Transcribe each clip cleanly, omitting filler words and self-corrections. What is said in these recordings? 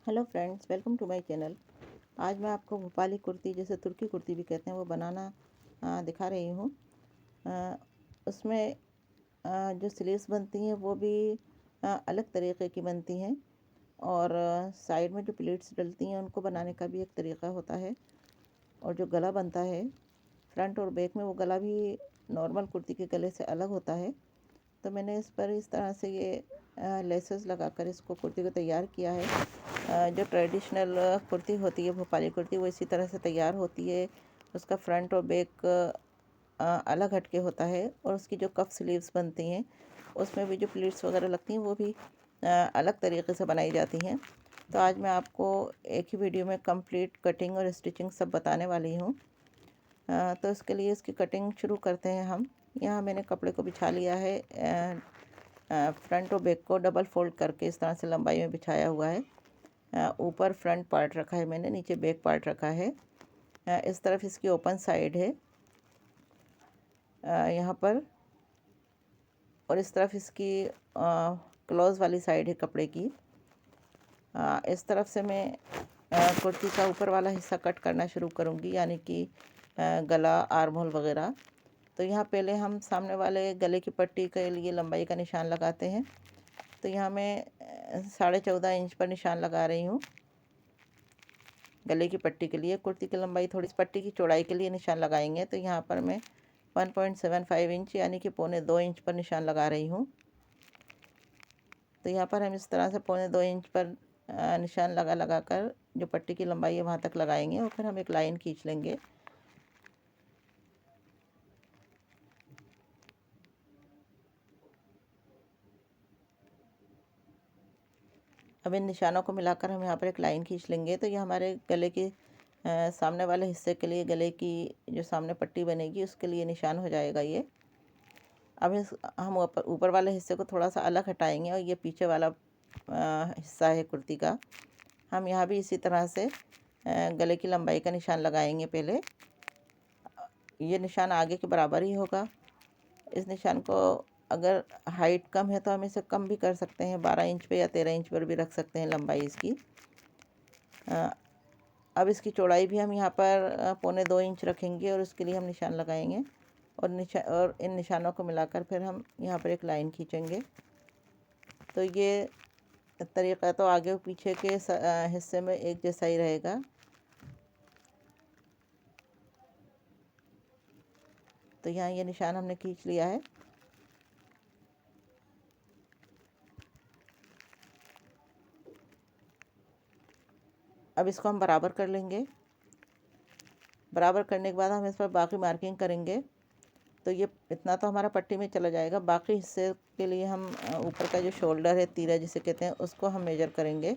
Hello friends, welcome to my channel. आज मैं आपको भोपाली कुर्ती, जैसे तुर्की कुर्ती भी कहते हैं, वो बनाना दिखा रही हूँ। अ, उसमें जो स्लीव्स बनती हैं वो भी अलग तरीक़े की बनती हैं, और साइड में जो प्लीट्स डलती हैं उनको बनाने का भी एक तरीक़ा होता है। और जो गला बनता है फ्रंट और बैक में, वो गला भी नॉर्मल कुर्ती के गले से अलग होता है। तो मैंने इस पर इस तरह से ये लेसेस लगाकर इसको कुर्ती को तैयार किया है। जो ट्रेडिशनल कुर्ती होती है, भोपाली कुर्ती, वो इसी तरह से तैयार होती है। उसका फ्रंट और बैक अलग हटके होता है, और उसकी जो कफ स्लीव्स बनती हैं उसमें भी जो प्लीट्स वगैरह लगती हैं वो भी अलग तरीके से बनाई जाती हैं। तो आज मैं आपको एक ही वीडियो में कंप्लीट कटिंग और स्टिचिंग सब बताने वाली हूँ। तो इसके लिए इसकी कटिंग शुरू करते हैं हम। यहाँ मैंने कपड़े को बिछा लिया है। फ्रंट और बैक को डबल फोल्ड करके इस तरह से लंबाई में बिछाया हुआ है। ऊपर फ्रंट पार्ट रखा है मैंने, नीचे बैक पार्ट रखा है। इस तरफ इसकी ओपन साइड है यहाँ पर, और इस तरफ इसकी क्लोज वाली साइड है कपड़े की। इस तरफ से मैं कुर्ती का ऊपर वाला हिस्सा कट करना शुरू करूँगी, यानी कि गला, आर्म होल वगैरह। तो यहाँ पहले हम सामने वाले गले की पट्टी के लिए लंबाई का निशान लगाते हैं। तो यहाँ मैं 14.5 इंच पर निशान लगा रही हूँ गले की पट्टी के लिए। कुर्ती की लंबाई थोड़ी, पट्टी की चौड़ाई के लिए निशान लगाएंगे। तो यहाँ पर मैं 1.75 इंच यानी कि 2.25 इंच पर निशान लगा रही हूँ। तो यहाँ पर हम इस तरह से 2.25 इंच पर निशान लगा कर जो पट्टी की लंबाई है वहाँ तक लगाएंगे, और फिर हम एक लाइन खींच लेंगे। अब इन निशानों को मिलाकर हम यहाँ पर एक लाइन खींच लेंगे। तो ये हमारे गले के सामने वाले हिस्से के लिए, गले की जो सामने पट्टी बनेगी उसके लिए निशान हो जाएगा ये। अब हम ऊपर वाले हिस्से को थोड़ा सा अलग हटाएंगे, और ये पीछे वाला हिस्सा है कुर्ती का। हम यहाँ भी इसी तरह से गले की लंबाई का निशान लगाएंगे। पहले ये निशान आगे के बराबर ही होगा। इस निशान को अगर हाइट कम है तो हम इसे कम भी कर सकते हैं, 12 इंच पे या 13 इंच पर भी रख सकते हैं लंबाई इसकी। अब इसकी चौड़ाई भी हम यहाँ पर 2.25 इंच रखेंगे, और उसके लिए हम निशान लगाएंगे। और इन निशानों को मिलाकर फिर हम यहाँ पर एक लाइन खींचेंगे। तो ये तरीक़ा तो आगे और पीछे के हिस्से में एक जैसा ही रहेगा। तो यहाँ ये निशान हमने खींच लिया है। अब इसको हम बराबर कर लेंगे। बराबर करने के बाद हम इस पर बाकी मार्किंग करेंगे। तो ये इतना तो हमारा पट्टी में चला जाएगा। बाकी हिस्से के लिए हम ऊपर का जो शोल्डर है, तीरा जिसे कहते हैं, उसको हम मेजर करेंगे।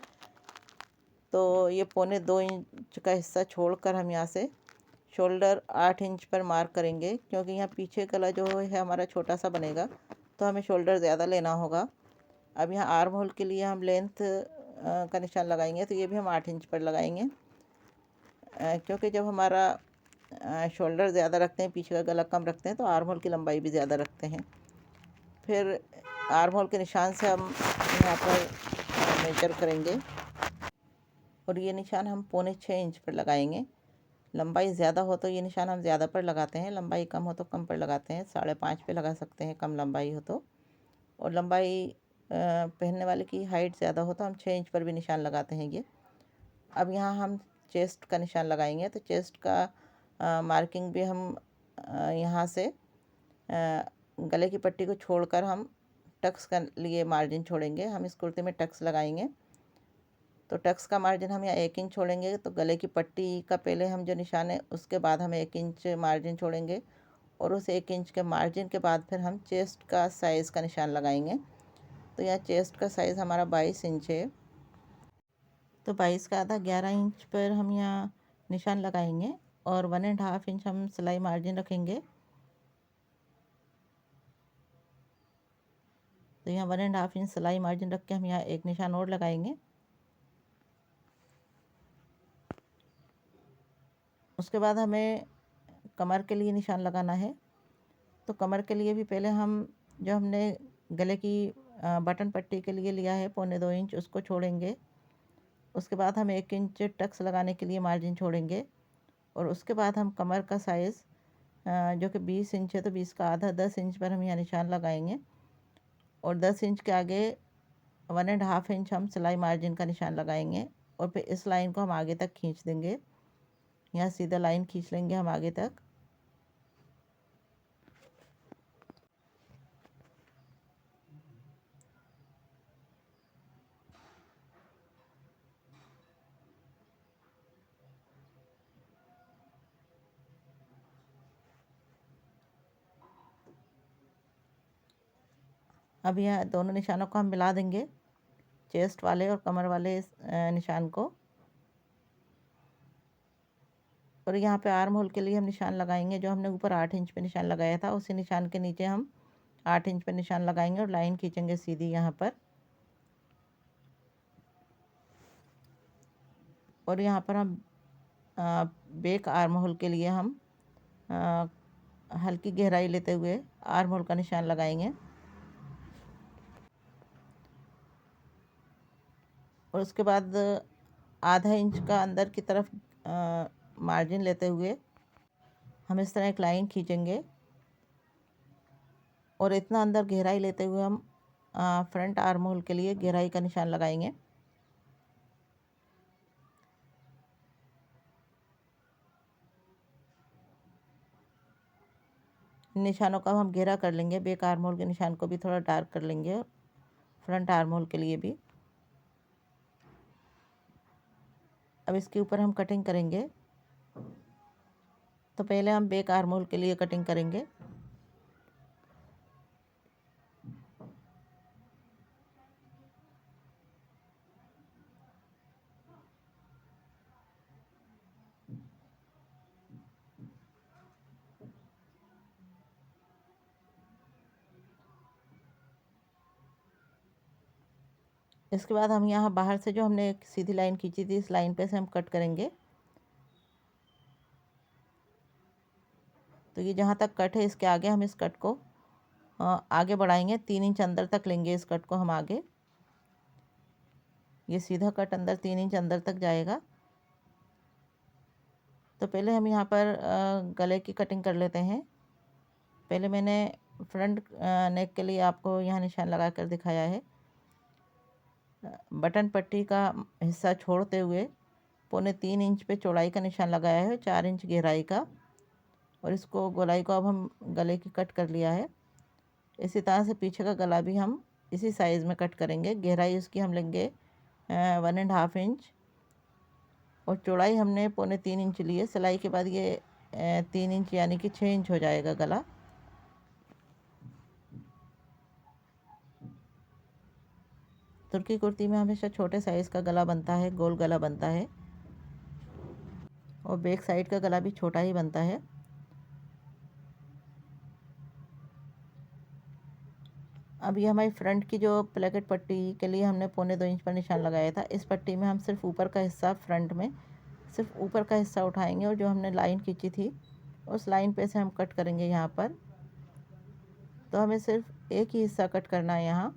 तो ये 2.25 इंच का हिस्सा छोड़कर हम यहाँ से शोल्डर 8 इंच पर मार्क करेंगे, क्योंकि यहाँ पीछे गला जो है हमारा छोटा सा बनेगा, तो हमें शोल्डर ज़्यादा लेना होगा। अब यहाँ आर्म होल के लिए हम लेंथ का निशान लगाएंगे। तो ये भी हम 8 इंच पर लगाएंगे, क्योंकि जब हमारा शोल्डर ज़्यादा रखते हैं, पीछे का गला कम रखते हैं, तो आर्म होल की लंबाई भी ज़्यादा रखते हैं। फिर आर्म होल के निशान से हम यहाँ पर मेजर करेंगे, और ये निशान हम 5.25 इंच पर लगाएंगे। लंबाई ज़्यादा हो तो ये निशान हम ज़्यादा पर लगाते हैं, लंबाई कम हो तो कम पर लगाते हैं। 5.5 पे लगा सकते हैं कम लंबाई हो तो। और लंबाई पहनने वाले की हाइट ज़्यादा हो तो हम 6 इंच पर भी निशान लगाते हैं ये। अब यहाँ हम चेस्ट का निशान लगाएंगे। तो चेस्ट का मार्किंग भी हम यहाँ से गले की पट्टी को छोड़कर हम टक्स का लिए मार्जिन छोड़ेंगे। हम इस कुर्ते में टक्स लगाएंगे। तो टक्स का मार्जिन हम यहाँ 1 इंच छोड़ेंगे। तो गले की पट्टी का पहले हम जो निशान है उसके बाद हम 1 इंच मार्जिन छोड़ेंगे, और उस 1 इंच के मार्जिन के बाद फिर हम चेस्ट का साइज़ का निशान लगाएंगे। तो यहाँ चेस्ट का साइज़ हमारा 22 इंच है। तो 22 का आधा 11 इंच पर हम यहाँ निशान लगाएंगे, और 1.5 इंच हम सिलाई मार्जिन रखेंगे। तो यहाँ 1.5 इंच सिलाई मार्जिन रख के हम यहाँ एक निशान और लगाएंगे। उसके बाद हमें कमर के लिए निशान लगाना है। तो कमर के लिए भी पहले हम जो हमने गले की बटन पट्टी के लिए लिया है 2.25 इंच, उसको छोड़ेंगे। उसके बाद हम 1 इंच टक्स लगाने के लिए मार्जिन छोड़ेंगे। और उसके बाद हम कमर का साइज़ जो कि 20 इंच है तो 20 का आधा 10 इंच पर हम यहाँ निशान लगाएंगे। और 10 इंच के आगे 1.5 इंच हम सिलाई मार्जिन का निशान लगाएंगे। और फिर इस लाइन को हम आगे तक खींच देंगे। यहाँ सीधा लाइन खींच लेंगे हम आगे तक। अब यह दोनों निशानों को हम मिला देंगे, चेस्ट वाले और कमर वाले निशान को। और यहाँ पे आर्म होल के लिए हम निशान लगाएंगे, जो हमने ऊपर 8 इंच पे निशान लगाया था उसी निशान के नीचे हम 8 इंच पे निशान लगाएंगे और लाइन खींचेंगे सीधी यहाँ पर। और यहाँ पर हम बैक आर्म होल के लिए हम हल्की गहराई लेते हुए आर्म होल का निशान लगाएंगे। और उसके बाद आधा इंच का अंदर की तरफ मार्जिन लेते हुए हम इस तरह एक लाइन खींचेंगे। और इतना अंदर गहराई लेते हुए हम फ्रंट आर्म होल के लिए गहराई का निशान लगाएंगे। निशानों का हम घेरा कर लेंगे। बैक आर्म होल के निशान को भी थोड़ा डार्क कर लेंगे फ्रंट आर्म होल के लिए भी। अब इसके ऊपर हम कटिंग करेंगे। तो पहले हम बैक आर्म होल के लिए कटिंग करेंगे। इसके बाद हम यहाँ बाहर से जो हमने एक सीधी लाइन खींची थी इस लाइन पे से हम कट करेंगे। तो ये जहाँ तक कट है इसके आगे हम इस कट को आगे बढ़ाएंगे। 3 इंच अंदर तक लेंगे इस कट को हम आगे। ये सीधा कट अंदर 3 इंच अंदर तक जाएगा। तो पहले हम यहाँ पर गले की कटिंग कर लेते हैं। पहले मैंने फ्रंट नेक के लिए आपको यहाँ निशान लगा कर दिखाया है। बटन पट्टी का हिस्सा छोड़ते हुए 3.25 इंच पे चौड़ाई का निशान लगाया है, 4 इंच गहराई का। और इसको गोलाई को अब हम गले की कट कर लिया है। इसी तरह से पीछे का गला भी हम इसी साइज़ में कट करेंगे। गहराई उसकी हम लेंगे 1.5 इंच और चौड़ाई हमने 3.25 इंच ली है। सिलाई के बाद ये 3 इंच यानी कि 6 इंच हो जाएगा गला। तुर्की कुर्ती में हमेशा छोटे साइज़ का गला बनता है, गोल गला बनता है। और बैक साइड का गला भी छोटा ही बनता है। अब ये हमारी फ्रंट की जो प्लेकेट पट्टी के लिए हमने 2.25 इंच पर निशान लगाया था, इस पट्टी में हम सिर्फ ऊपर का हिस्सा, फ्रंट में सिर्फ ऊपर का हिस्सा उठाएंगे और जो हमने लाइन खींची थी उस लाइन पे से हम कट करेंगे यहाँ पर। तो हमें सिर्फ एक ही हिस्सा कट करना है यहाँ।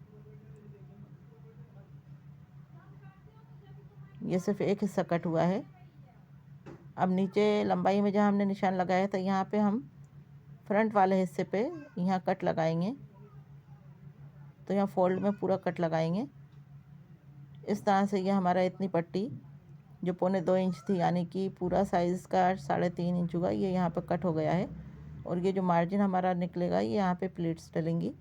ये सिर्फ एक हिस्सा कट हुआ है। अब नीचे लंबाई में जहाँ हमने निशान लगाया था यहाँ पे हम फ्रंट वाले हिस्से पे यहाँ कट लगाएंगे। तो यहाँ फोल्ड में पूरा कट लगाएंगे। इस तरह से ये हमारा इतनी पट्टी जो 2.25 इंच थी यानी कि पूरा साइज़ का 3.5 इंच हुआ, ये यहाँ पर कट हो गया है। और ये जो मार्जिन हमारा निकलेगा ये यहाँ पे प्लीट्स डलेंगी।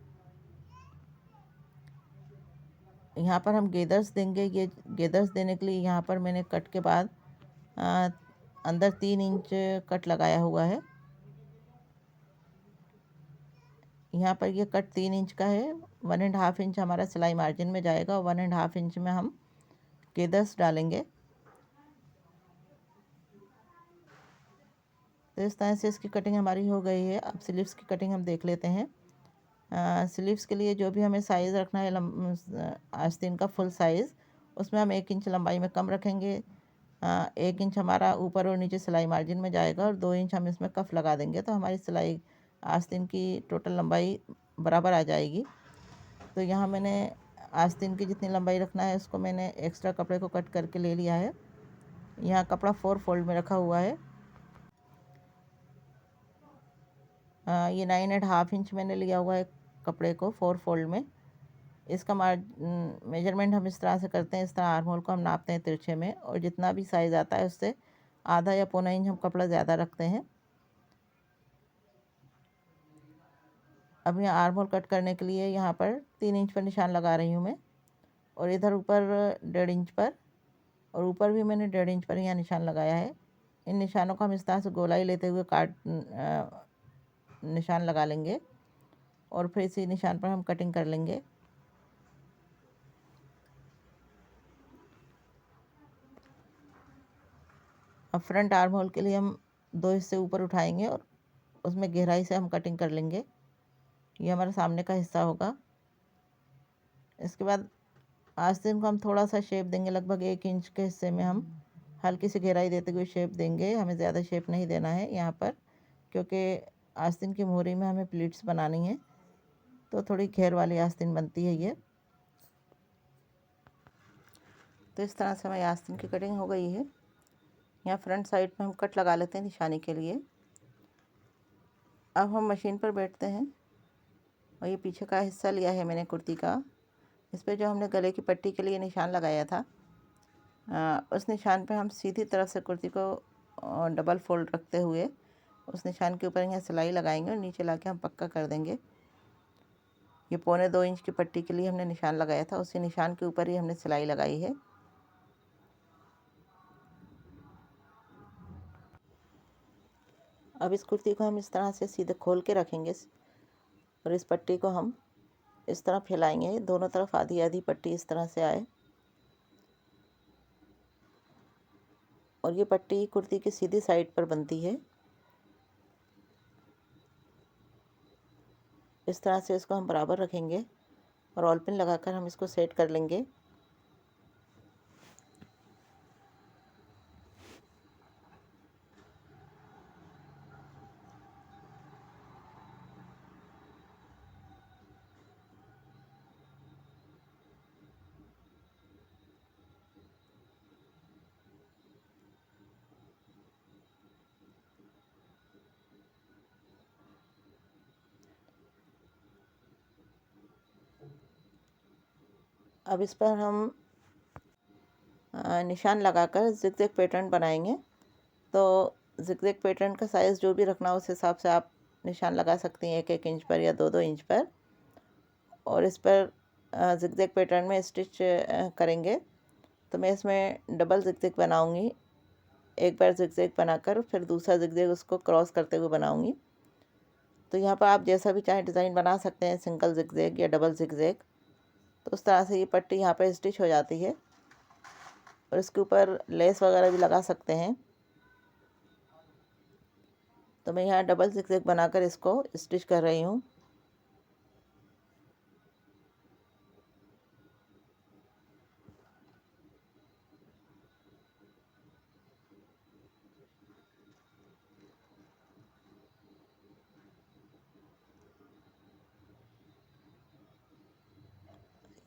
यहाँ पर हम गेदर्स देंगे। ये गेदर्स देने के लिए यहाँ पर मैंने कट के बाद अंदर 3 इंच कट लगाया हुआ है। यहाँ पर ये कट 3 इंच का है। 1.5 इंच हमारा सिलाई मार्जिन में जाएगा और 1.5 इंच में हम गेदर्स डालेंगे। तो इस तरह से इसकी कटिंग हमारी हो गई है। अब स्लीव्स की कटिंग हम देख लेते हैं। स्लीव्स के लिए जो भी हमें साइज़ रखना है आस्तीन का फुल साइज़, उसमें हम 1 इंच लंबाई में कम रखेंगे। 1 इंच हमारा ऊपर और नीचे सिलाई मार्जिन में जाएगा और 2 इंच हम इसमें कफ लगा देंगे। तो हमारी सिलाई आस्तीन की टोटल लंबाई बराबर आ जाएगी। तो यहाँ मैंने आस्तीन की जितनी लंबाई रखना है उसको मैंने एक्स्ट्रा कपड़े को कट करके ले लिया है। यहाँ कपड़ा 4 फोल्ड में रखा हुआ है। ये 9.5 इंच मैंने लिया हुआ है कपड़े को 4 फोल्ड में। इसका मेजरमेंट हम इस तरह से करते हैं, इस तरह आर्म होल को हम नापते हैं तिरछे में, और जितना भी साइज़ आता है उससे आधा या पौना इंच हम कपड़ा ज़्यादा रखते हैं। अब यहाँ आर्म होल कट करने के लिए यहाँ पर 3 इंच पर निशान लगा रही हूँ मैं, और इधर ऊपर 1.5 इंच पर, और ऊपर भी मैंने 1.5 इंच पर यहाँ निशान लगाया है। इन निशानों को हम इस तरह से गोलाई लेते हुए निशान लगा लेंगे, और फिर इसी निशान पर हम कटिंग कर लेंगे। अब फ्रंट आर्म होल के लिए हम 2 हिस्से ऊपर उठाएंगे और उसमें गहराई से हम कटिंग कर लेंगे। ये हमारा सामने का हिस्सा होगा। इसके बाद आस्तीन को हम थोड़ा सा शेप देंगे, लगभग 1 इंच के हिस्से में हम हल्की सी गहराई देते हुए शेप देंगे। हमें ज़्यादा शेप नहीं देना है यहाँ पर, क्योंकि आस्तीन की मोहरी में हमें प्लीट्स बनानी है, तो थोड़ी घेर वाली आस्तीन बनती है ये। तो इस तरह से हमारी आस्तीन की कटिंग हो गई है। यहाँ फ्रंट साइड में हम कट लगा लेते हैं निशानी के लिए। अब हम मशीन पर बैठते हैं, और ये पीछे का हिस्सा लिया है मैंने कुर्ती का। इस पर जो हमने गले की पट्टी के लिए निशान लगाया था, उस निशान पे हम सीधी तरफ से कुर्ती को डबल फोल्ड रखते हुए उस निशान के ऊपर यहाँ सिलाई लगाएंगे, और नीचे लाके हम पक्का कर देंगे। ये 1.25 इंच की पट्टी के लिए हमने निशान लगाया था, उसी निशान के ऊपर ही हमने सिलाई लगाई है। अब इस कुर्ती को हम इस तरह से सीधे खोल के रखेंगे, और इस पट्टी को हम इस तरह फैलाएंगे, दोनों तरफ आधी आधी पट्टी इस तरह से आए। और ये पट्टी कुर्ती की सीधी साइड पर बनती है। इस तरह से इसको हम बराबर रखेंगे, और ऑल पिन लगाकर हम इसको सेट कर लेंगे। अब इस पर हम निशान लगाकर ज़िगज़ैग पैटर्न बनाएंगे। तो ज़िगज़ैग पैटर्न का साइज़ जो भी रखना हो उस हिसाब से आप निशान लगा सकती हैं, 1-1 इंच पर या 2-2 इंच पर। और इस पर ज़िगज़ैग पैटर्न में स्टिच करेंगे। तो मैं इसमें डबल ज़िगज़ैग बनाऊंगी। एक बार ज़िगज़ैग बनाकर फिर दूसरा ज़िगज़ैग उसको क्रॉस करते हुए बनाऊंगी। तो यहाँ पर आप जैसा भी चाहें डिज़ाइन बना सकते हैं, सिंगल ज़िगज़ैग या डबल ज़िगज़ैग। तो उस तरह से ये पट्टी यहाँ पर स्टिच हो जाती है, और इसके ऊपर लेस वगैरह भी लगा सकते हैं। तो मैं यहाँ डबल ज़िगज़ैग बनाकर इसको स्टिच कर रही हूँ।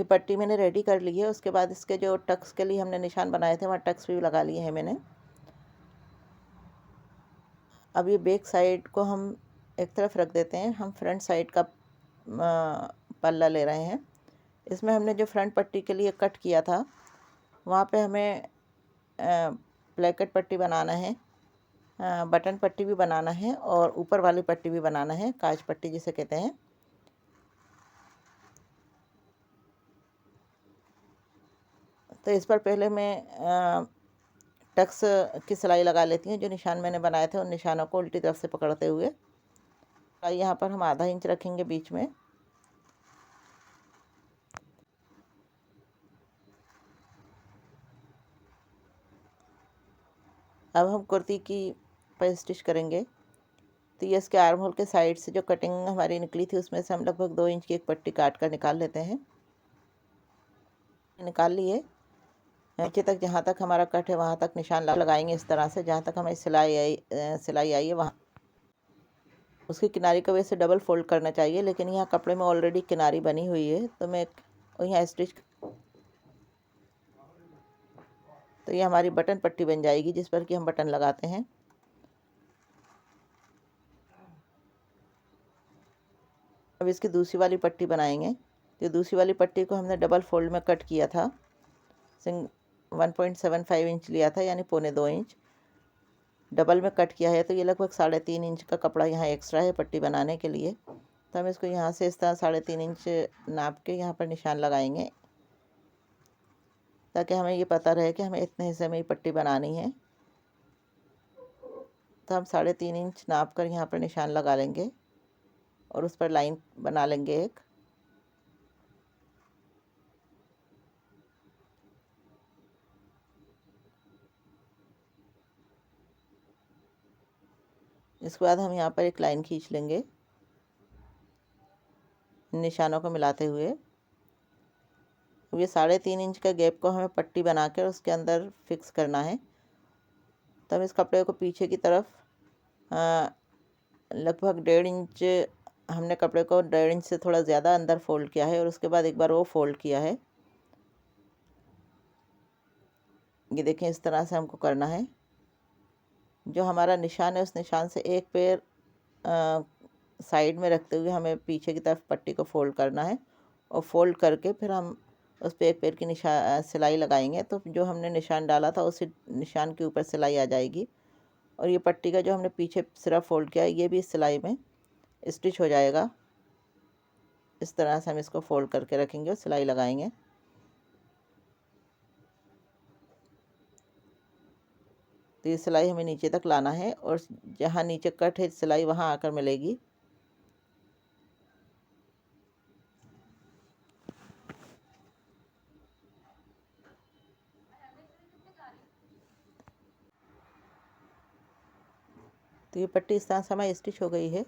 ये पट्टी मैंने रेडी कर ली है। उसके बाद इसके जो टक्स के लिए हमने निशान बनाए थे वहाँ टक्स भी लगा लिए हैं मैंने। अब ये बैक साइड को हम एक तरफ रख देते हैं। हम फ्रंट साइड का पल्ला ले रहे हैं। इसमें हमने जो फ्रंट पट्टी के लिए कट किया था वहाँ पे हमें ब्लैकेट पट्टी बनाना है, बटन पट्टी भी बनाना है, और ऊपर वाली पट्टी भी बनाना है, काज पट्टी जिसे कहते हैं। तो इस पर पहले मैं टक्स की सिलाई लगा लेती हूँ। जो निशान मैंने बनाए थे उन निशानों को उल्टी तरफ से पकड़ते हुए यहाँ पर हम आधा इंच रखेंगे बीच में। अब हम कुर्ती की पर स्टिच करेंगे। तो ये इसके आर्म होल के साइड से जो कटिंग हमारी निकली थी उसमें से हम लगभग 2 इंच की एक पट्टी काट कर निकाल लेते हैं। निकाल लिए। नीचे तक जहाँ तक हमारा कट है वहाँ तक निशान लगाएंगे इस तरह से, जहाँ तक हमें सिलाई आई है वहाँ उसकी किनारी को वैसे डबल फोल्ड करना चाहिए, लेकिन यहाँ कपड़े में ऑलरेडी किनारी बनी हुई है। तो मैं और यहाँ स्टिच। तो ये हमारी बटन पट्टी बन जाएगी जिस पर कि हम बटन लगाते हैं। अब इसकी दूसरी वाली पट्टी बनाएंगे। तो दूसरी वाली पट्टी को हमने डबल फोल्ड में कट किया था। 1.75 इंच लिया था, यानी 1.25 इंच डबल में कट किया है। तो ये लगभग 3.5 इंच का कपड़ा यहाँ एक्स्ट्रा है पट्टी बनाने के लिए। तो हम इसको यहाँ से इस तरह 3.5 इंच नाप के यहाँ पर निशान लगाएंगे, ताकि हमें ये पता रहे कि हमें इतने हिस्से में ये पट्टी बनानी है। तो हम 3.5 इंच नाप कर यहाँ पर निशान लगा लेंगे और उस पर लाइन बना लेंगे एक। इसके बाद हम यहाँ पर एक लाइन खींच लेंगे निशानों को मिलाते हुए। ये 3.5 इंच का गैप को हमें पट्टी बनाकर उसके अंदर फिक्स करना है। तो हम इस कपड़े को पीछे की तरफ लगभग 1.5 इंच, हमने कपड़े को 1.5 इंच से थोड़ा ज़्यादा अंदर फोल्ड किया है और उसके बाद एक बार वो फोल्ड किया है। ये देखें, इस तरह से हमको करना है। जो हमारा निशान है उस निशान से एक पैर साइड में रखते हुए हमें पीछे की तरफ पट्टी को फोल्ड करना है और फोल्ड करके फिर हम उस पर एक पैर की सिलाई लगाएंगे। तो जो हमने निशान डाला था उसी निशान के ऊपर सिलाई आ जाएगी और ये पट्टी का जो हमने पीछे सिरा फोल्ड किया है ये भी इस सिलाई में स्टिच हो जाएगा। इस तरह से हम इसको फोल्ड करके रखेंगे और सिलाई लगाएंगे। तो ये सिलाई हमें नीचे तक लाना है और जहाँ नीचे कट है सिलाई वहाँ आकर मिलेगी। तो ये पट्टी इस तरह से हमारी स्टिच हो गई है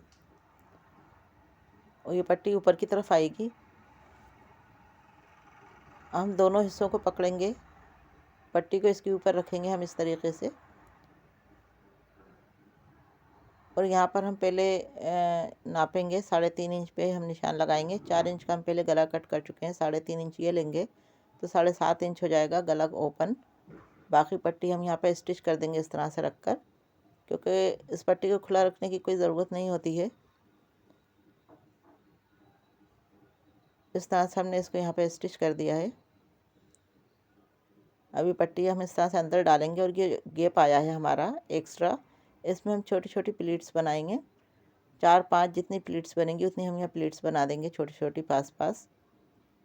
और ये पट्टी ऊपर की तरफ आएगी। हम दोनों हिस्सों को पकड़ेंगे, पट्टी को इसके ऊपर रखेंगे हम इस तरीके से और यहाँ पर हम पहले नापेंगे। 3.5 इंच पे हम निशान लगाएंगे। 4 इंच का हम पहले गला कट कर चुके हैं, 3.5 इंच ये लेंगे तो 7.5 इंच हो जाएगा गला ओपन। बाकी पट्टी हम यहाँ पर स्टिच कर देंगे इस तरह से रख कर, क्योंकि इस पट्टी को खुला रखने की कोई ज़रूरत नहीं होती है। इस तरह से हमने इसको यहाँ पे स्टिच कर दिया है। अभी पट्टी हम इस तरह से अंदर डालेंगे और ये गैप आया है हमारा एक्स्ट्रा, इसमें हम छोटी छोटी प्लीट्स बनाएंगे। 4-5 जितनी प्लीट्स बनेंगी उतनी हम यहाँ प्लीट्स बना देंगे, छोटी छोटी पास पास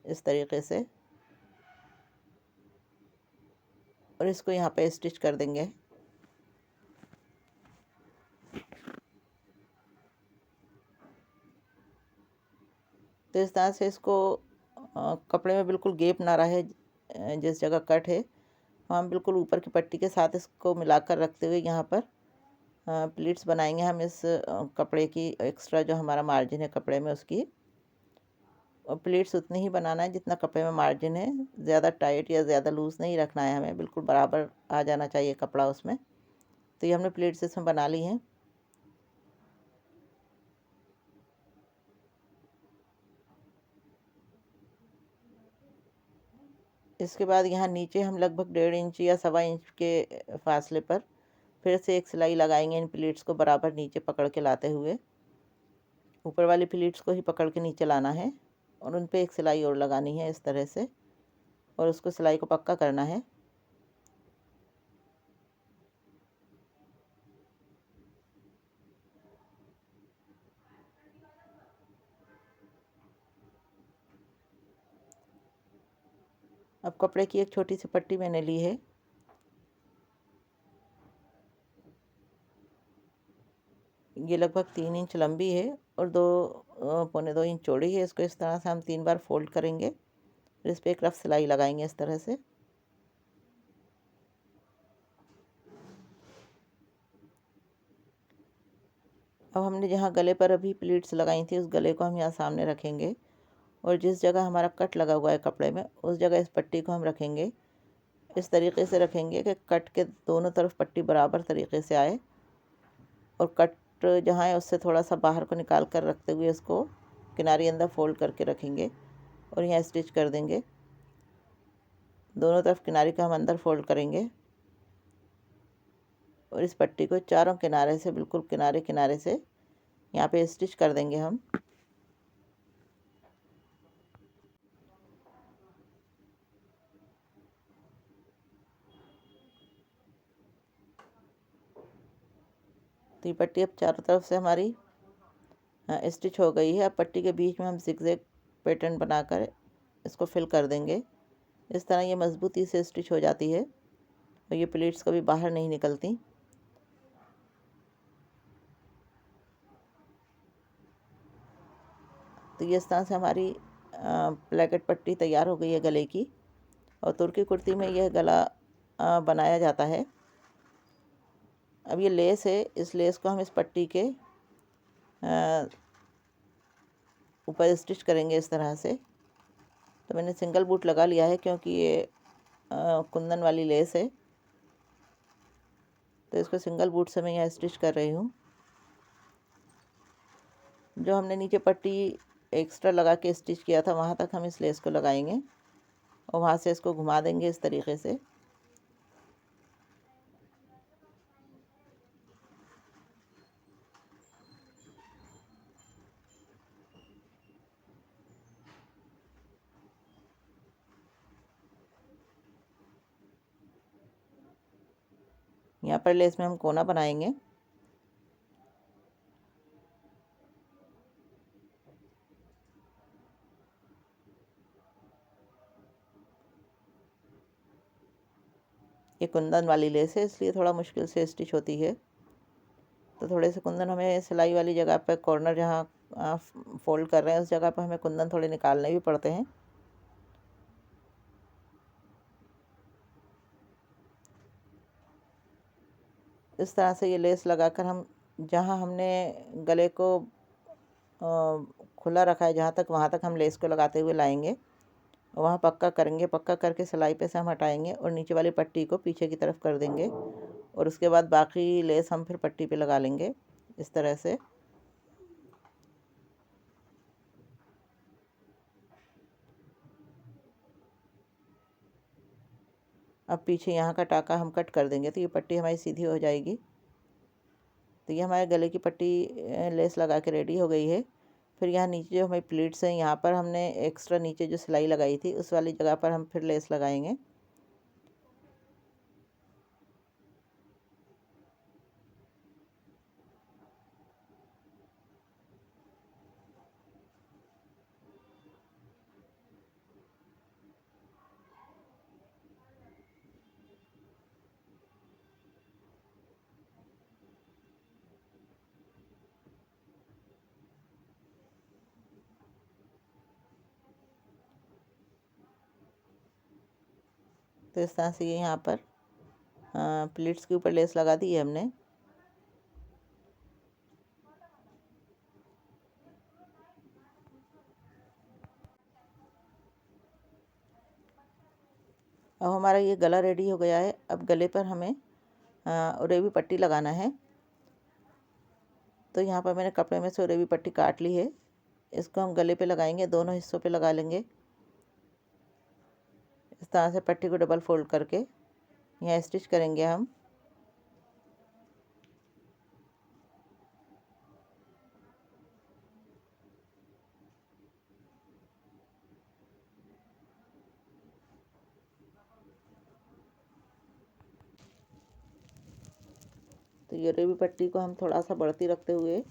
इस तरीके से, और इसको यहाँ पे स्टिच कर देंगे। तो इस तरह से इसको कपड़े में बिल्कुल गैप ना रहे, जिस जगह कट है हम बिल्कुल ऊपर की पट्टी के साथ इसको मिलाकर रखते हुए यहाँ पर प्लीट्स बनाएंगे हम इस कपड़े की। एक्स्ट्रा जो हमारा मार्जिन है कपड़े में उसकी, और प्लीट्स उतनी ही बनाना है जितना कपड़े में मार्जिन है। ज़्यादा टाइट या ज़्यादा लूज़ नहीं रखना है हमें, बिल्कुल बराबर आ जाना चाहिए कपड़ा उसमें। तो ये हमने प्लीट्स इसमें बना ली हैं। इसके बाद यहाँ नीचे हम लगभग 1.5 इंच या 1.25 इंच के फासले पर फिर से एक सिलाई लगाएंगे। इन प्लीट्स को बराबर नीचे पकड़ के लाते हुए ऊपर वाली प्लीट्स को ही पकड़ के नीचे लाना है और उन पर एक सिलाई और लगानी है इस तरह से, और उसको सिलाई को पक्का करना है। अब कपड़े की एक छोटी सी पट्टी मैंने ली है। ये लगभग 3 इंच लंबी है और 2.25 इंच चौड़ी है। इसको इस तरह से हम 3 बार फोल्ड करेंगे, फिर इस पर एक रफ सिलाई लगाएंगे इस तरह से। अब हमने जहाँ गले पर अभी प्लीट्स लगाई थी उस गले को हम यहाँ सामने रखेंगे और जिस जगह हमारा कट लगा हुआ है कपड़े में उस जगह इस पट्टी को हम रखेंगे। इस तरीके से रखेंगे कि कट के दोनों तरफ पट्टी बराबर तरीके से आए, और कट जहाँ है उससे थोड़ा सा बाहर को निकाल कर रखते हुए इसको किनारी अंदर फोल्ड करके रखेंगे और यहाँ स्टिच कर देंगे। दोनों तरफ किनारे का हम अंदर फोल्ड करेंगे और इस पट्टी को चारों किनारे से, बिल्कुल किनारे किनारे से यहाँ पे स्टिच कर देंगे हम। तो ये पट्टी अब चारों तरफ से हमारी स्टिच हो गई है। अब पट्टी के बीच में हम जिगजैग पैटर्न बनाकर इसको फिल कर देंगे। इस तरह ये मज़बूती से स्टिच हो जाती है और ये प्लीट्स कभी बाहर नहीं निकलती। तो ये इस तरह से हमारी प्लेकेट पट्टी तैयार हो गई है गले की। और तुर्की कुर्ती में यह गला बनाया जाता है। अब ये लेस है, इस लेस को हम इस पट्टी के ऊपर स्टिच करेंगे इस तरह से। तो मैंने सिंगल बूट लगा लिया है क्योंकि ये कुंदन वाली लेस है, तो इसको सिंगल बूट से मैं यहाँ स्टिच कर रही हूँ। जो हमने नीचे पट्टी एक्स्ट्रा लगा के स्टिच किया था वहाँ तक हम इस लेस को लगाएंगे और वहाँ से इसको घुमा देंगे इस तरीके से। यहाँ पर लेस में हम कोना बनाएंगे। ये कुंदन वाली लेस है इसलिए थोड़ा मुश्किल से स्टिच होती है। तो थोड़े से कुंदन हमें सिलाई वाली जगह पर, कॉर्नर जहाँ फोल्ड कर रहे हैं उस जगह पर हमें कुंदन थोड़े निकालने भी पड़ते हैं। इस तरह से ये लेस लगाकर हम जहाँ हमने गले को खुला रखा है जहाँ तक, वहाँ तक हम लेस को लगाते हुए लाएंगे और वहाँ पक्का करेंगे। पक्का करके सिलाई पे से हम हटाएंगे और नीचे वाली पट्टी को पीछे की तरफ कर देंगे और उसके बाद बाकी लेस हम फिर पट्टी पे लगा लेंगे इस तरह से। अब पीछे यहाँ का टाका हम कट कर देंगे तो ये पट्टी हमारी सीधी हो जाएगी। तो ये हमारे गले की पट्टी लेस लगा के रेडी हो गई है। फिर यहाँ नीचे जो हमारी प्लीट्स हैं, यहाँ पर हमने एक्स्ट्रा नीचे जो सिलाई लगाई थी उस वाली जगह पर हम फिर लेस लगाएंगे। तो इस तरह से ये यहाँ पर प्लीट्स के ऊपर लेस लगा दी है हमने। अब हमारा ये गला रेडी हो गया है। अब गले पर हमें उरेबी पट्टी लगाना है। तो यहाँ पर मैंने कपड़े में से उरेबी पट्टी काट ली है। इसको हम गले पे लगाएंगे, दोनों हिस्सों पे लगा लेंगे। इस तरह से पट्टी को डबल फोल्ड करके यहाँ स्टिच करेंगे हम। तो ये उरेबी पट्टी को हम थोड़ा सा बढ़ती रखते हुए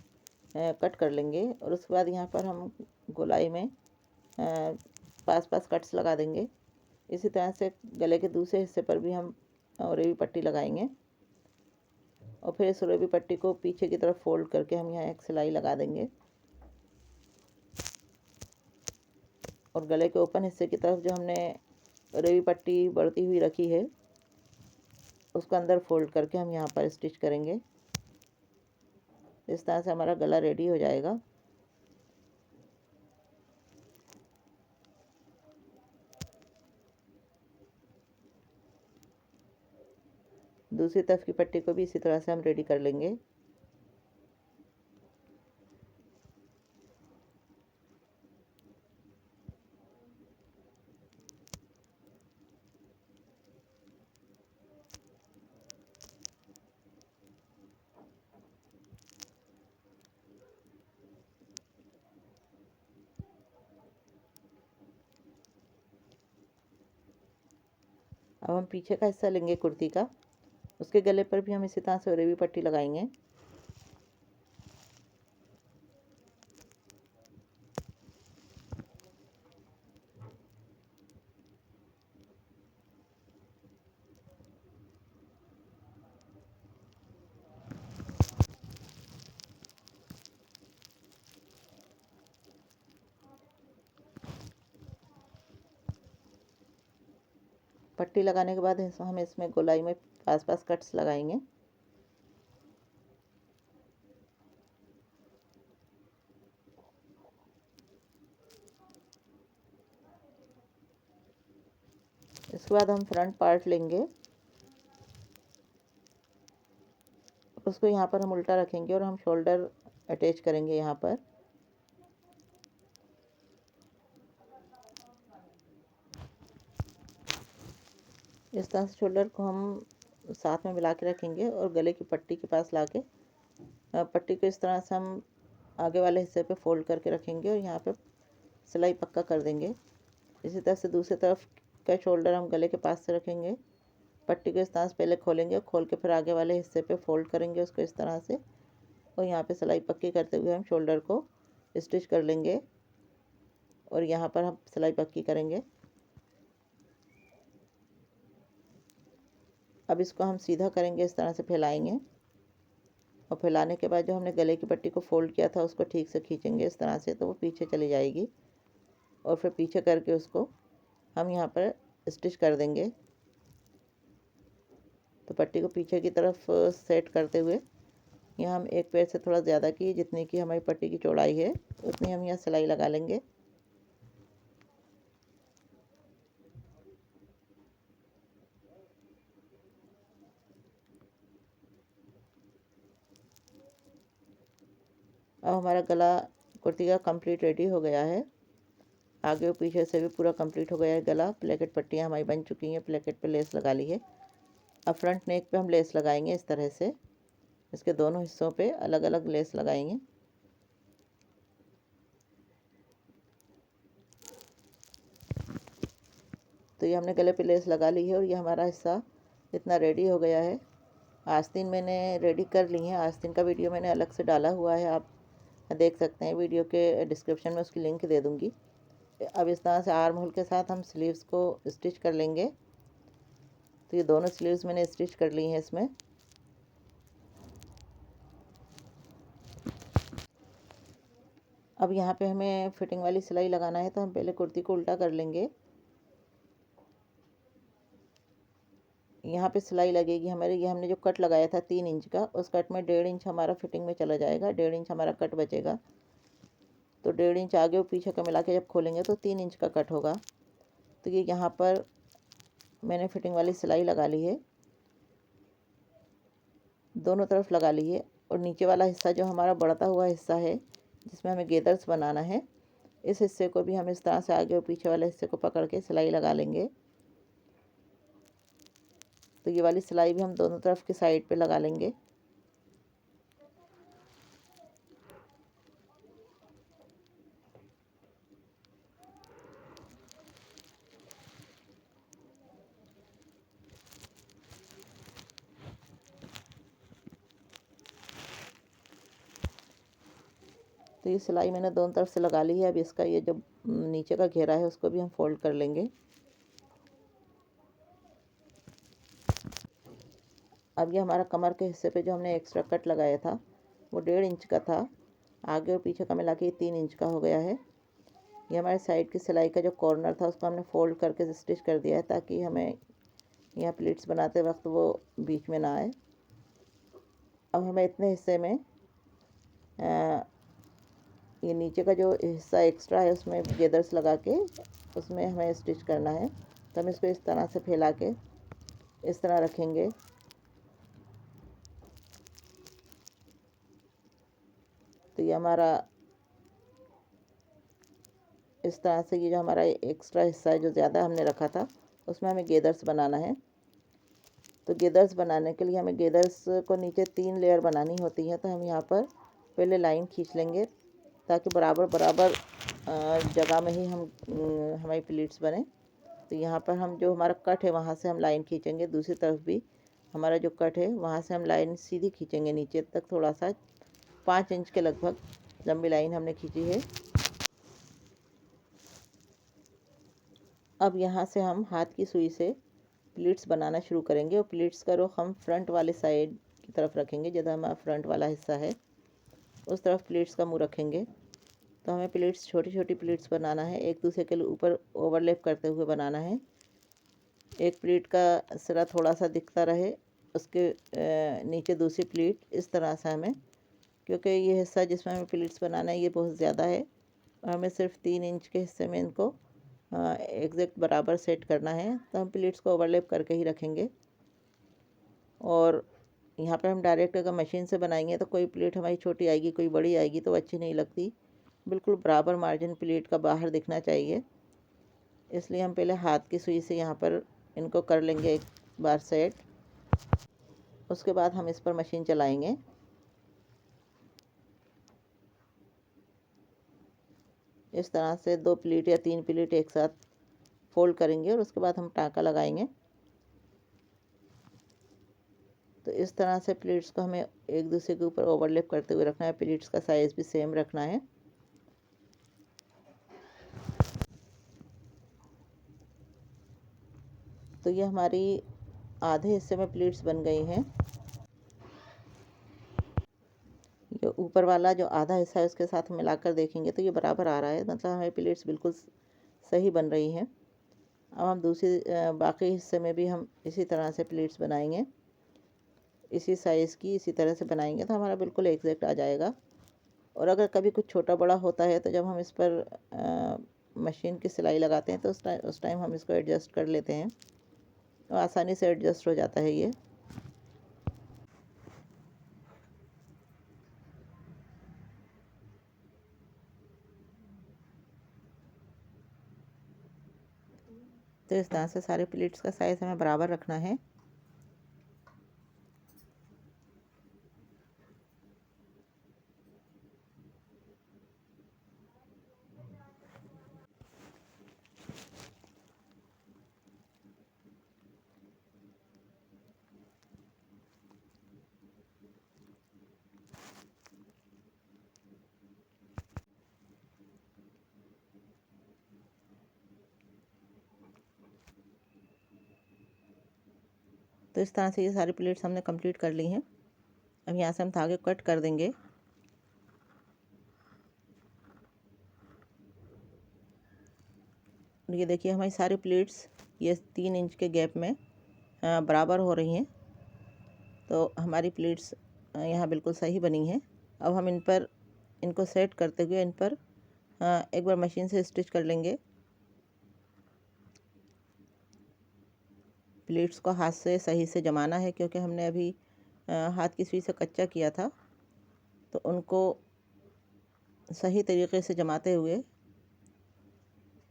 कट कर लेंगे और उसके बाद यहाँ पर हम गोलाई में पास पास कट्स लगा देंगे। इसी तरह से गले के दूसरे हिस्से पर भी हम उरेबी पट्टी लगाएंगे और फिर इस उरेबी पट्टी को पीछे की तरफ फोल्ड करके हम यहाँ एक सिलाई लगा देंगे और गले के ओपन हिस्से की तरफ जो हमने उरेबी पट्टी बढ़ती हुई रखी है उसको अंदर फोल्ड करके हम यहाँ पर स्टिच करेंगे। इस तरह से हमारा गला रेडी हो जाएगा। दूसरी तरफ की पट्टी को भी इसी तरह से हम रेडी कर लेंगे। अब हम पीछे का हिस्सा लेंगे कुर्ती का, उसके गले पर भी हम इसी तरह से उरेबी पट्टी लगाएंगे। पट्टी लगाने के बाद हम इसमें गोलाई में आसपास कट्स लगाएंगे। इसके बाद हम फ्रंट पार्ट लेंगे, उसको यहाँ पर हम उल्टा रखेंगे और हम शोल्डर अटैच करेंगे यहाँ पर। इस तरह से शोल्डर को हम साथ में मिला के रखेंगे और गले की पट्टी के पास लाके पट्टी को इस तरह से हम आगे वाले हिस्से पे फोल्ड करके रखेंगे और यहाँ पे सिलाई पक्का कर देंगे। इसी तरह से दूसरी तरफ का शोल्डर हम गले के पास से रखेंगे, पट्टी को इस तरह से पहले खोलेंगे और खोल के फिर आगे वाले हिस्से पे फोल्ड करेंगे उसको इस तरह से, और यहाँ पे सिलाई पक्की करते हुए हम शोल्डर को स्टिच कर लेंगे और यहाँ पर हम सिलाई पक्की करेंगे। अब इसको हम सीधा करेंगे, इस तरह से फैलाएंगे और फैलाने के बाद जो हमने गले की पट्टी को फोल्ड किया था उसको ठीक से खींचेंगे इस तरह से, तो वो पीछे चली जाएगी और फिर पीछे करके उसको हम यहाँ पर स्टिच कर देंगे। तो पट्टी को पीछे की तरफ सेट करते हुए यहाँ हम एक पैर से थोड़ा ज़्यादा की जितनी की हमारी पट्टी की चौड़ाई है उतनी हम यहाँ सिलाई लगा लेंगे। अब हमारा गला कुर्ती का कंप्लीट रेडी हो गया है, आगे और पीछे से भी पूरा कंप्लीट हो गया है गला। प्लेकेट पट्टियाँ हमारी बन चुकी हैं, प्लेकेट पे लेस लगा ली है। अब फ्रंट नेक पे हम लेस लगाएंगे इस तरह से, इसके दोनों हिस्सों पे अलग अलग लेस लगाएंगे। तो ये हमने गले पे लेस लगा ली है और ये हमारा हिस्सा इतना रेडी हो गया है। आस्तीन मैंने रेडी कर ली है, आस्तीन का वीडियो मैंने अलग से डाला हुआ है, आप देख सकते हैं, वीडियो के डिस्क्रिप्शन में उसकी लिंक दे दूँगी। अब इस तरह से आर्म होल के साथ हम स्लीव्स को स्टिच कर लेंगे। तो ये दोनों स्लीव्स मैंने स्टिच कर ली हैं इसमें। अब यहाँ पे हमें फिटिंग वाली सिलाई लगाना है, तो हम पहले कुर्ती को उल्टा कर लेंगे। यहाँ पे सिलाई लगेगी हमारे, ये हमने जो कट लगाया था 3 इंच का, उस कट में 1.5 इंच हमारा फिटिंग में चला जाएगा, 1.5 इंच हमारा कट बचेगा। तो 1.5 इंच आगे और पीछे का मिला के जब खोलेंगे तो 3 इंच का कट होगा। तो ये यहाँ पर मैंने फिटिंग वाली सिलाई लगा ली है, दोनों तरफ लगा ली है। और नीचे वाला हिस्सा जो हमारा बढ़ता हुआ हिस्सा है जिसमें हमें गेदर्स बनाना है, इस हिस्से को भी हम इस तरह से आगे और पीछे वाले हिस्से को पकड़ के सिलाई लगा लेंगे। तो ये वाली सिलाई भी हम दोनों तरफ की साइड पे लगा लेंगे। तो ये सिलाई मैंने दोनों तरफ से लगा ली है। अब इसका ये जो नीचे का घेरा है उसको भी हम फोल्ड कर लेंगे। अब ये हमारा कमर के हिस्से पे जो हमने एक्स्ट्रा कट लगाया था वो 1.5 इंच का था, आगे और पीछे का मिला के 3 इंच का हो गया है। ये हमारे साइड की सिलाई का जो कॉर्नर था उसको हमने फोल्ड करके स्टिच कर दिया है, ताकि हमें यहाँ प्लीट्स बनाते वक्त वो बीच में ना आए। अब हमें इतने हिस्से में ये नीचे का जो हिस्सा एक्स्ट्रा है उसमें गेदर्स लगा के उसमें हमें स्टिच करना है। तो हम इसको इस तरह से फैला के इस तरह रखेंगे। तो ये हमारा इस तरह से, ये जो हमारा एक्स्ट्रा हिस्सा है जो ज़्यादा हमने रखा था उसमें हमें गेदर्स बनाना है। तो गेदर्स बनाने के लिए हमें गेदर्स को नीचे 3 लेयर बनानी होती है। तो हम यहाँ पर पहले लाइन खींच लेंगे ताकि बराबर बराबर जगह में ही हमारी प्लीट्स बने। तो यहाँ पर हम जो हमारा कट है वहाँ से हम लाइन खींचेंगे, दूसरी तरफ भी हमारा जो कट है वहाँ से हम लाइन सीधी खींचेंगे नीचे तक, थोड़ा सा 5 इंच के लगभग लंबी लाइन हमने खींची है। अब यहाँ से हम हाथ की सुई से प्लीट्स बनाना शुरू करेंगे और प्लीट्स का रुख हम फ्रंट वाले साइड की तरफ रखेंगे, जहाँ हमारा फ्रंट वाला हिस्सा है उस तरफ प्लीट्स का मुँह रखेंगे। तो हमें प्लीट्स छोटी छोटी प्लीट्स बनाना है, एक दूसरे के ऊपर ओवरलैप करते हुए बनाना है। एक प्लीट का सिरा थोड़ा सा दिखता रहे, उसके नीचे दूसरी प्लीट, इस तरह से हमें, क्योंकि ये हिस्सा जिसमें हमें प्लीट्स बनाना है ये बहुत ज़्यादा है और हमें सिर्फ 3 इंच के हिस्से में इनको एग्जैक्ट बराबर सेट करना है। तो हम प्लीट्स को ओवरलैप करके ही रखेंगे। और यहाँ पर हम डायरेक्ट अगर मशीन से बनाएंगे तो कोई प्लेट हमारी छोटी आएगी, कोई बड़ी आएगी, तो अच्छी नहीं लगती। बिल्कुल बराबर मार्जिन प्लेट का बाहर दिखना चाहिए, इसलिए हम पहले हाथ की सुई से यहाँ पर इनको कर लेंगे एक बार सेट। उसके बाद हम इस पर मशीन चलाएंगे। इस तरह से 2 प्लेट या 3 प्लेट एक साथ फोल्ड करेंगे और उसके बाद हम टाँका लगाएंगे। तो इस तरह से प्लेट्स को हमें एक दूसरे के ऊपर ओवरलैप करते हुए रखना है। प्लेट्स का साइज़ भी सेम रखना है। तो ये हमारी आधे हिस्से में प्लेट्स बन गई हैं। ये ऊपर वाला जो आधा हिस्सा है उसके साथ मिलाकर देखेंगे तो ये बराबर आ रहा है, मतलब हमारी प्लेट्स बिल्कुल सही बन रही हैं। अब हम दूसरी बाकी हिस्से में भी हम इसी तरह से प्लेट्स बनाएंगे, इसी साइज़ की इसी तरह से बनाएंगे तो हमारा बिल्कुल एग्जैक्ट आ जाएगा। और अगर कभी कुछ छोटा बड़ा होता है तो जब हम इस पर मशीन की सिलाई लगाते हैं तो उस टाइम हम इसको एडजस्ट कर लेते हैं, तो आसानी से एडजस्ट हो जाता है ये। तो इस तरह से सारे प्लेट्स का साइज़ हमें बराबर रखना है। तो इस तरह से ये सारी प्लेट्स हमने कंप्लीट कर ली हैं। अब यहाँ से हम धागे कट कर देंगे। और ये देखिए हमारी सारी प्लेट्स ये 3 इंच के गैप में बराबर हो रही हैं। तो हमारी प्लेट्स यहाँ बिल्कुल सही बनी हैं। अब हम इनको सेट करते हुए इन पर एक बार मशीन से स्टिच कर लेंगे। प्लेट्स को हाथ से सही से जमाना है, क्योंकि हमने अभी हाथ की सुई से कच्चा किया था, तो उनको सही तरीके से जमाते हुए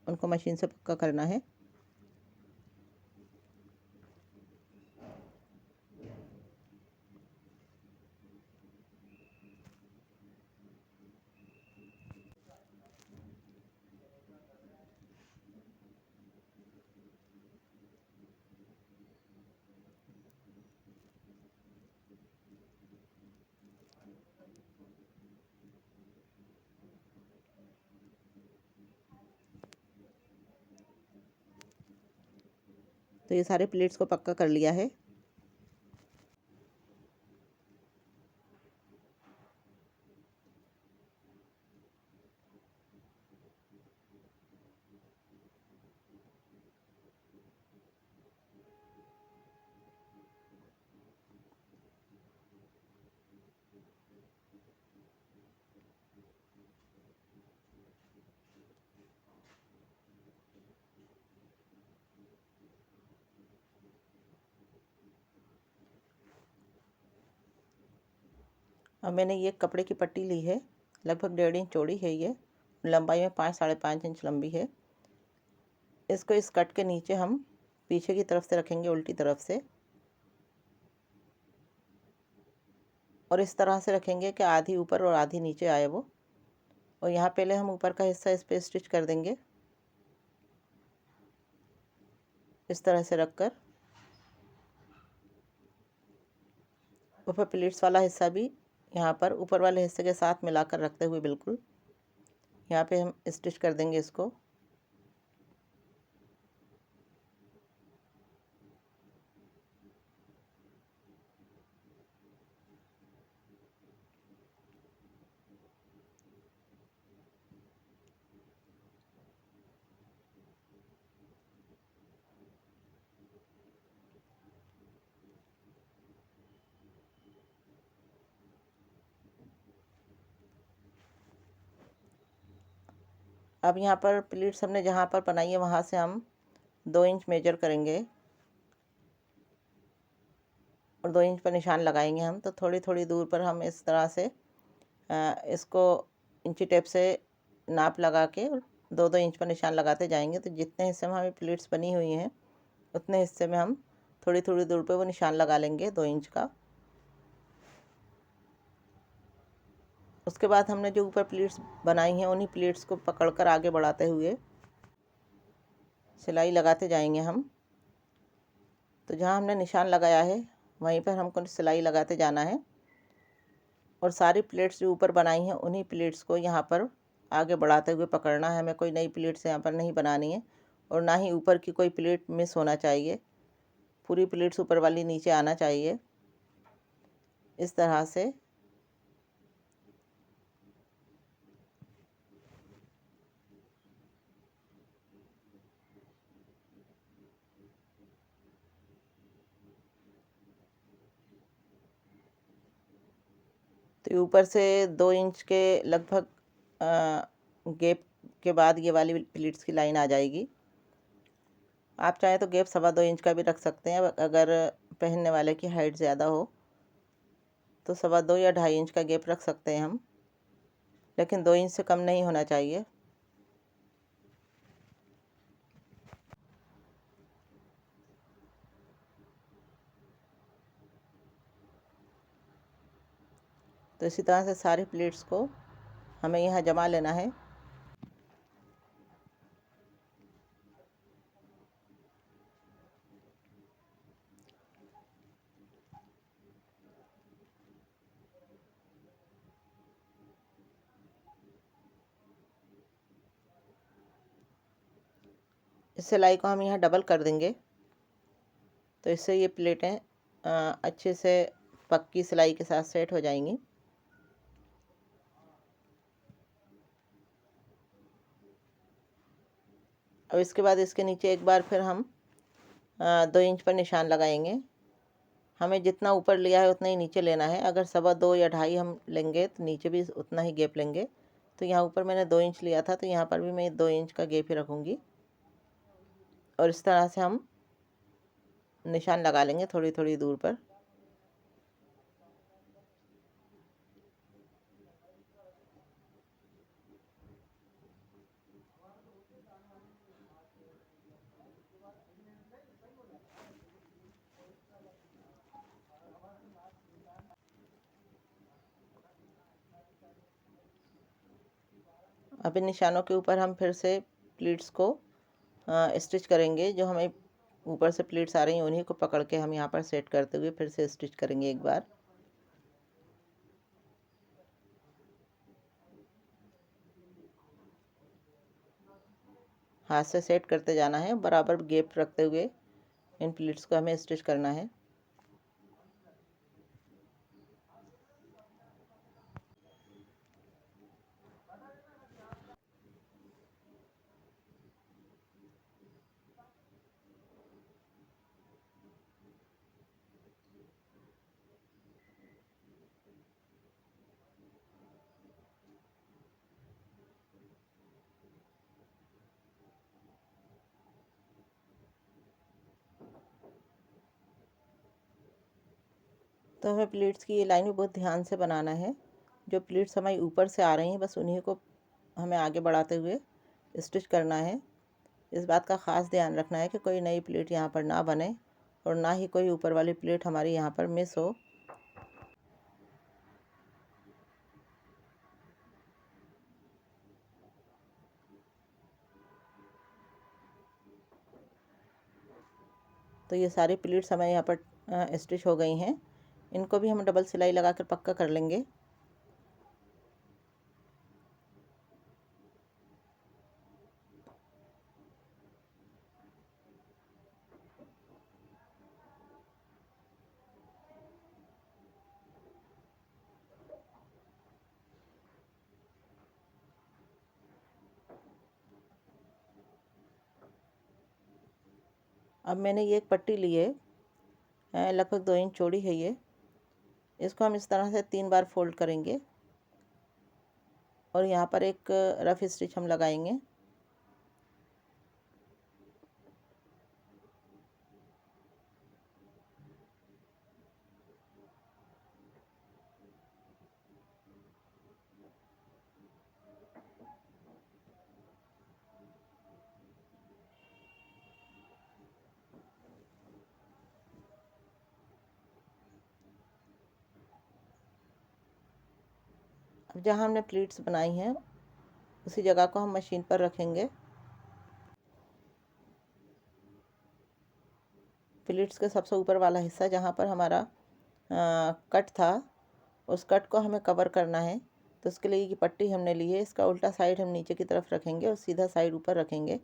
उनको मशीन से पक्का करना है। तो ये सारे प्लेट्स को पक्का कर लिया है। अब मैंने ये कपड़े की पट्टी ली है, लगभग 1.5 इंच चौड़ी है ये, लंबाई में 5 साढ़े 5 इंच लंबी है। इसको इस कट के नीचे हम पीछे की तरफ से रखेंगे, उल्टी तरफ से, और इस तरह से रखेंगे कि आधी ऊपर और आधी नीचे आए वो। और यहाँ पहले हम ऊपर का हिस्सा इस पर स्टिच कर देंगे। इस तरह से रखकर ऊपर प्लीट्स वाला हिस्सा भी यहाँ पर ऊपर वाले हिस्से के साथ मिलाकर रखते हुए बिल्कुल यहाँ पे हम स्टिच कर देंगे इसको। अब यहाँ पर प्लीट्स हमने जहाँ पर बनाई है वहाँ से हम 2 इंच मेजर करेंगे और 2 इंच पर निशान लगाएंगे हम। तो थोड़ी थोड़ी दूर पर हम इस तरह से इसको इंची टेप से नाप लगा के 2-2 इंच पर निशान लगाते जाएंगे। तो जितने हिस्से में हमें प्लीट्स बनी हुई हैं उतने हिस्से में हम थोड़ी थोड़ी दूर पे वो निशान लगा लेंगे 2 इंच का। उसके बाद हमने जो ऊपर प्लीट्स बनाई हैं उन्हीं प्लीट्स को पकड़कर आगे बढ़ाते हुए सिलाई लगाते जाएंगे हम। तो जहाँ हमने निशान लगाया है वहीं पर हमको सिलाई लगाते जाना है और सारी प्लेट्स जो ऊपर बनाई हैं उन्हीं प्लेट्स को यहाँ पर आगे बढ़ाते हुए पकड़ना है। हमें कोई नई प्लेट्स यहाँ पर नहीं बनानी है और ना ही ऊपर की कोई प्लेट मिस होना चाहिए। पूरी प्लेट्स ऊपर वाली नीचे आना चाहिए इस तरह से। तो ऊपर से 2 इंच के लगभग गैप के बाद ये वाली प्लीट्स की लाइन आ जाएगी। आप चाहें तो गैप 2.25 इंच का भी रख सकते हैं। अगर पहनने वाले की हाइट ज़्यादा हो तो 2.25 या 2.5 इंच का गैप रख सकते हैं हम, लेकिन 2 इंच से कम नहीं होना चाहिए। तो इसी तरह से सारी प्लेट्स को हमें यहाँ जमा लेना है। इस सिलाई को हम यहाँ डबल कर देंगे तो इससे ये प्लेटें अच्छे से पक्की सिलाई के साथ सेट हो जाएंगी। अब इसके बाद इसके नीचे एक बार फिर हम 2 इंच पर निशान लगाएंगे। हमें जितना ऊपर लिया है उतना ही नीचे लेना है। अगर 2.25 या 2.5 हम लेंगे तो नीचे भी उतना ही गैप लेंगे। तो यहाँ ऊपर मैंने 2 इंच लिया था तो यहाँ पर भी मैं 2 इंच का गैप ही रखूँगी और इस तरह से हम निशान लगा लेंगे थोड़ी थोड़ी दूर पर। अब इन निशानों के ऊपर हम फिर से प्लीट्स को स्टिच करेंगे। जो हमें ऊपर से प्लीट्स आ रही हैं उन्हीं को पकड़ के हम यहाँ पर सेट करते हुए फिर से स्टिच करेंगे एक बार। हाथ से सेट करते जाना है, बराबर गैप रखते हुए इन प्लीट्स को हमें स्टिच करना है। तो हमें प्लीट्स की ये लाइन भी बहुत ध्यान से बनाना है। जो प्लीट्स हमारी ऊपर से आ रही हैं बस उन्हीं को हमें आगे बढ़ाते हुए स्टिच करना है। इस बात का ख़ास ध्यान रखना है कि कोई नई प्लेट यहाँ पर ना बने और ना ही कोई ऊपर वाली प्लेट हमारी यहाँ पर मिस हो। तो ये सारी प्लीट्स हमें यहाँ पर स्टिच हो गई हैं। इनको भी हम डबल सिलाई लगा कर पक्का कर लेंगे। अब मैंने ये एक पट्टी ली है, लगभग 2 इंच चौड़ी है ये। इसको हम इस तरह से 3 बार फोल्ड करेंगे और यहाँ पर एक रफ स्टिच हम लगाएंगे। अब जहाँ हमने प्लीट्स बनाई हैं उसी जगह को हम मशीन पर रखेंगे। प्लीट्स के सबसे ऊपर वाला हिस्सा जहाँ पर हमारा कट था, उस कट को हमें कवर करना है। तो उसके लिए ये पट्टी हमने ली है, इसका उल्टा साइड हम नीचे की तरफ रखेंगे और सीधा साइड ऊपर रखेंगे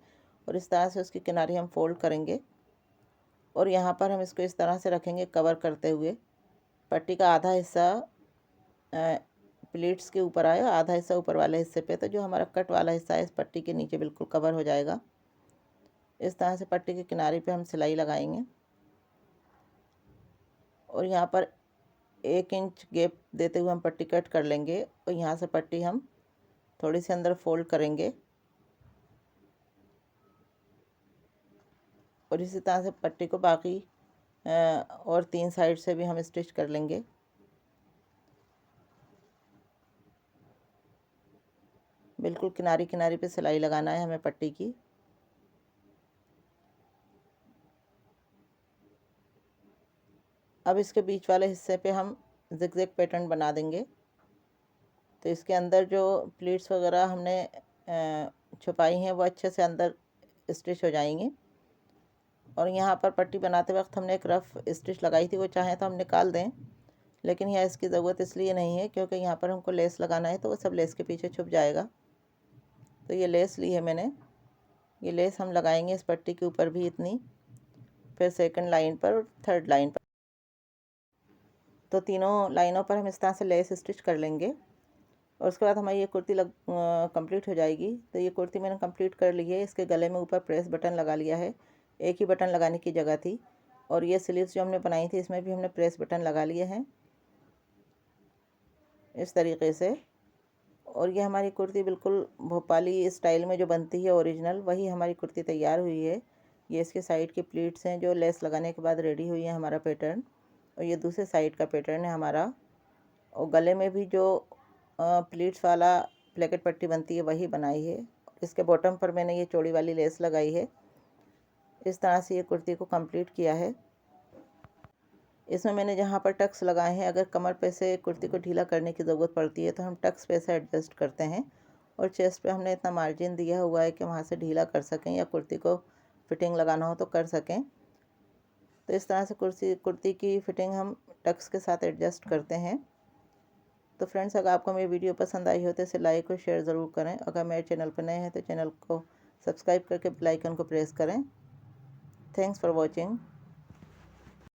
और इस तरह से उसकी किनारे हम फोल्ड करेंगे और यहाँ पर हम इसको इस तरह से रखेंगे कवर करते हुए। पट्टी का आधा हिस्सा प्लीट्स के ऊपर आए, आधा हिस्सा ऊपर वाले हिस्से पे, तो जो हमारा कट वाला हिस्सा है इस पट्टी के नीचे बिल्कुल कवर हो जाएगा। इस तरह से पट्टी के किनारे पे हम सिलाई लगाएंगे और यहाँ पर 1 इंच गैप देते हुए हम पट्टी कट कर लेंगे और यहाँ से पट्टी हम थोड़ी सी अंदर फोल्ड करेंगे और इसी तरह से पट्टी को बाकी और 3 साइड से भी हम स्टिच कर लेंगे। बिल्कुल किनारी किनारी पे सिलाई लगाना है हमें पट्टी की। अब इसके बीच वाले हिस्से पे हम ज़िगज़ैग पैटर्न बना देंगे। तो इसके अंदर जो प्लीट्स वगैरह हमने छुपाई हैं वो अच्छे से अंदर स्टिच हो जाएंगी। और यहाँ पर पट्टी बनाते वक्त हमने एक रफ़ स्टिच लगाई थी, वो चाहें तो हम निकाल दें, लेकिन यहाँ इसकी ज़रूरत इसलिए नहीं है क्योंकि यहाँ पर हमको लेस लगाना है, तो वो सब लेस के पीछे छुप जाएगा। तो ये लेस ली है मैंने, ये लेस हम लगाएंगे इस पट्टी के ऊपर भी इतनी, फिर सेकंड लाइन पर और थर्ड लाइन पर। तो तीनों लाइनों पर हम इस तरह से लेस स्टिच कर लेंगे और उसके बाद हमारी ये कुर्ती कंप्लीट हो जाएगी। तो ये कुर्ती मैंने कंप्लीट कर ली है। इसके गले में ऊपर प्रेस बटन लगा लिया है, एक ही बटन लगाने की जगह थी। और ये स्लीव्स जो हमने बनाई थी इसमें भी हमने प्रेस बटन लगा लिए हैं इस तरीके से। और ये हमारी कुर्ती बिल्कुल भोपाली स्टाइल में जो बनती है ओरिजिनल, वही हमारी कुर्ती तैयार हुई है। ये इसके साइड की प्लीट्स हैं जो लेस लगाने के बाद रेडी हुई है हमारा पैटर्न, और ये दूसरे साइड का पैटर्न है हमारा। और गले में भी जो प्लीट्स वाला प्लेकेट पट्टी बनती है वही बनाई है। इसके बॉटम पर मैंने ये चौड़ी वाली लेस लगाई है। इस तरह से ये कुर्ती को कंप्लीट किया है। इसमें मैंने जहाँ पर टक्स लगाए हैं, अगर कमर पे से कुर्ती को ढीला करने की ज़रूरत पड़ती है तो हम टक्स पे से एडजस्ट करते हैं, और चेस्ट पे हमने इतना मार्जिन दिया हुआ है कि वहाँ से ढीला कर सकें या कुर्ती को फिटिंग लगाना हो तो कर सकें। तो इस तरह से कुर्ती की फ़िटिंग हम टक्स के साथ एडजस्ट करते हैं। तो फ्रेंड्स, अगर आपको मेरी वीडियो पसंद आई हो तो इसे लाइक और शेयर ज़रूर करें। अगर मेरे चैनल पर नए हैं तो चैनल को सब्सक्राइब करके बेल आइकन को प्रेस करें। Thanks for watching.